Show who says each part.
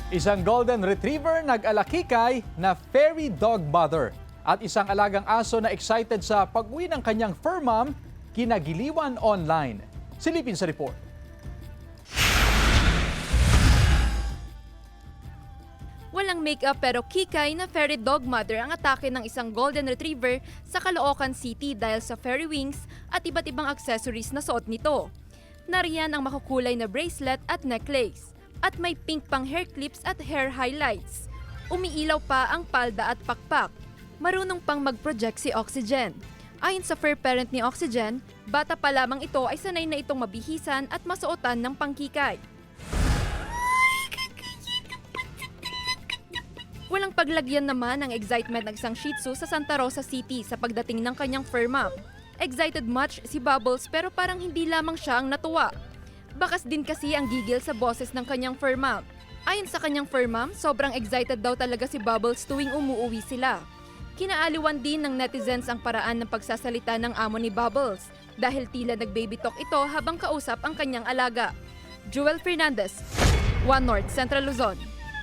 Speaker 1: Isang golden retriever nag-alakikay na fairy dog mother at isang alagang aso na excited sa pag-uwi ng kanyang fur mom kinagiliwan online. Silipin sa report.
Speaker 2: Walang make-up pero kikay na fairy dog mother ang atake ng isang golden retriever sa Caloocan City dahil sa fairy wings at iba't ibang accessories na suot nito. Nariyan ang makukulay na bracelet at necklace. At may pink pang hair clips at hair highlights. Umiilaw pa ang palda at pakpak. Marunong pang mag-project si Oxygen. Ayon sa fur parent ni Oxygen, bata pa lamang ito ay sanay na itong mabihisan at masuotan ng pangkikay. Walang paglagyan naman ng excitement ng isang Shih Tzu sa Santa Rosa City sa pagdating ng kanyang fur mom. Excited much si Bubbles pero parang hindi lamang siya ang natuwa. Bakas din kasi ang gigil sa boses ng kanyang fur mom. Ayon sa kanyang fur mom, sobrang excited daw talaga si Bubbles tuwing umuuwi sila. Kinaaliwan din ng netizens ang paraan ng pagsasalita ng amo ni Bubbles dahil tila nag-baby talk ito habang kausap ang kanyang alaga. Jewel Fernandez, One North, Central Luzon.